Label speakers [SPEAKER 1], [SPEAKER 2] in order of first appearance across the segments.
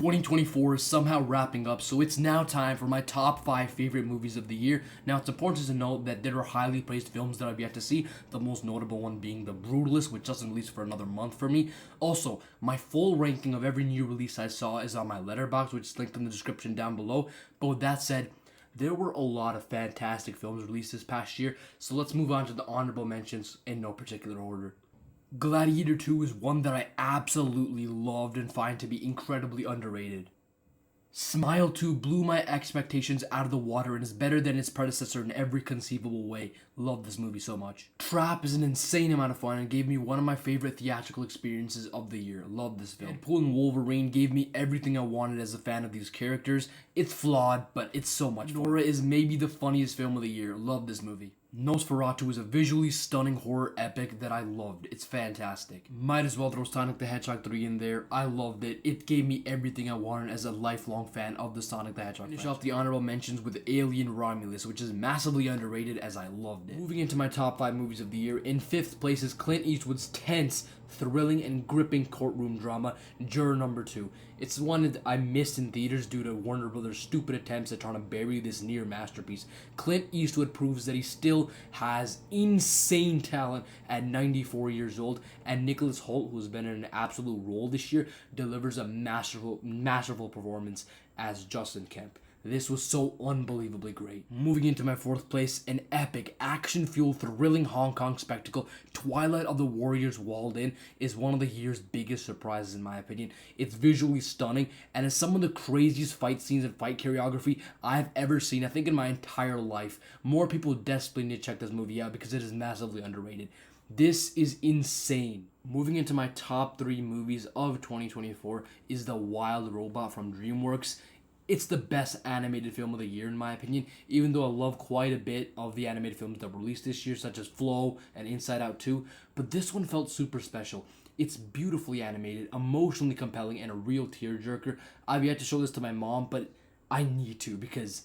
[SPEAKER 1] 2024 is somehow wrapping up, so it's now time for my top 5 favorite movies of the year. Now, it's important to note that there are highly praised films that I've yet to see, the most notable one being The Brutalist, which doesn't release for another month for me. Also, my full ranking of every new release I saw is on my Letterboxd, which is linked in the description down below. But with that said, there were a lot of fantastic films released this past year, so let's move on to the honorable mentions in no particular order. Gladiator 2 is one that I absolutely loved and find to be incredibly underrated. Smile 2 blew my expectations out of the water and is better than its predecessor in every conceivable way. Love this movie so much. Trap is an insane amount of fun and gave me one of my favorite theatrical experiences of the year. Love this film. Deadpool and Wolverine gave me everything I wanted as a fan of these characters. It's flawed, but it's so much fun. Nora is maybe the funniest film of the year. Love this movie. Nosferatu is a visually stunning horror epic that I loved. It's fantastic. Might as well throw Sonic the Hedgehog 3 in there. I loved it. It gave me everything I wanted as a lifelong fan of the Sonic the Hedgehog. Finish off the honorable mentions with Alien Romulus, which is massively underrated as I loved it. Moving into my top 5 movies of the year, in 5th place is Clint Eastwood's tense, thrilling, and gripping courtroom drama, Juror Number 2. It's one that I missed in theaters due to Warner Brothers' stupid attempts at trying to bury this near masterpiece. Clint Eastwood proves that he still has insane talent at 94 years old, and Nicholas Hoult, who's been in an absolute role this year, delivers a masterful performance as Justin Kemp. This was so unbelievably great. Moving into my 4th place, an epic, action-fueled, thrilling Hong Kong spectacle, Twilight of the Warriors Walled In, is one of the year's biggest surprises in my opinion. It's visually stunning and is some of the craziest fight scenes and fight choreography I've ever seen, I think in my entire life. More people desperately need to check this movie out because it is massively underrated. This is insane. Moving into my top 3 movies of 2024 is The Wild Robot from DreamWorks. It's the best animated film of the year in my opinion, even though I love quite a bit of the animated films that were released this year, such as Flow and Inside Out 2, but this one felt super special. It's beautifully animated, emotionally compelling, and a real tearjerker. I've yet to show this to my mom, but I need to because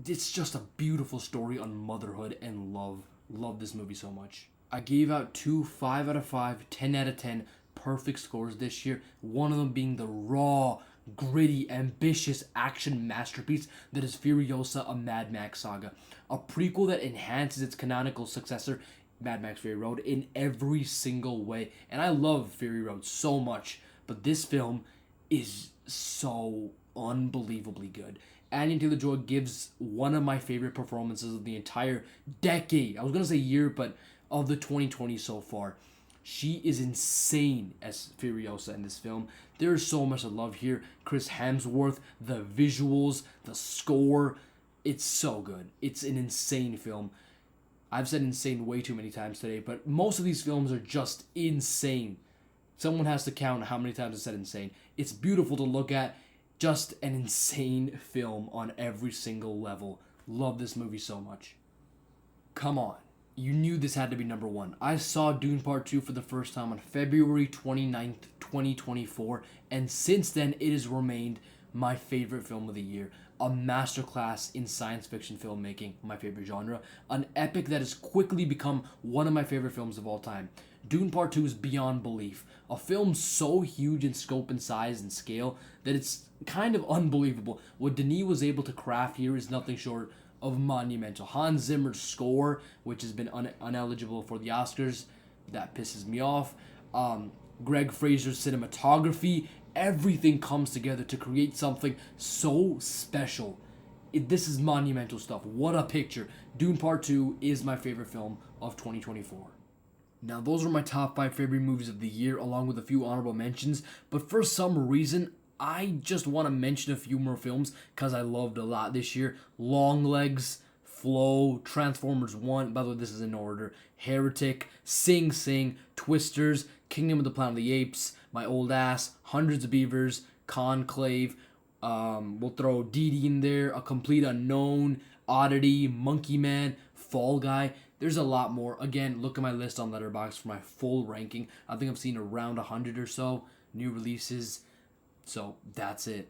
[SPEAKER 1] it's just a beautiful story on motherhood and love. Love this movie so much. I gave out 2 5 out of 5, 10 out of 10 perfect scores this year, one of them being the raw, gritty, ambitious action masterpiece that is Furiosa, a Mad Max saga. A prequel that enhances its canonical successor, Mad Max Fury Road, in every single way. And I love Fury Road so much, but this film is so unbelievably good. Anya Taylor-Joy gives one of my favorite performances of the entire decade. I was going to say year, but of the 2020 so far. She is insane as Furiosa in this film. There is so much to love here. Chris Hemsworth, the visuals, the score. It's so good. It's an insane film. I've said insane way too many times today, but most of these films are just insane. Someone has to count how many times I said insane. It's beautiful to look at. Just an insane film on every single level. Love this movie so much. Come on. You knew this had to be number 1. I saw Dune Part 2 for the first time on February 29th, 2024, and since then it has remained my favorite film of the year. A masterclass in science fiction filmmaking, my favorite genre. An epic that has quickly become one of my favorite films of all time. Dune Part 2 is beyond belief. A film so huge in scope and size and scale that it's kind of unbelievable. What Denis was able to craft here is nothing short of monumental. Hans Zimmer's score, which has been ineligible for the Oscars, that pisses me off. Greg Fraser's cinematography, everything comes together to create something so special. This is monumental stuff. What a picture. Dune Part 2 is my favorite film of 2024. Now, those are my top 5 favorite movies of the year, along with a few honorable mentions, but for some reason, I just want to mention a few more films because I loved a lot this year. Longlegs, Flow, Transformers 1, by the way, this is in order, Heretic, Sing Sing, Twisters, Kingdom of the Planet of the Apes, My Old Ass, Hundreds of Beavers, Conclave, we'll throw Dee Dee in there, A Complete Unknown, Oddity, Monkey Man, Fall Guy. There's a lot more. Again, look at my list on Letterboxd for my full ranking. I think I've seen around 100 or so new releases. So that's it.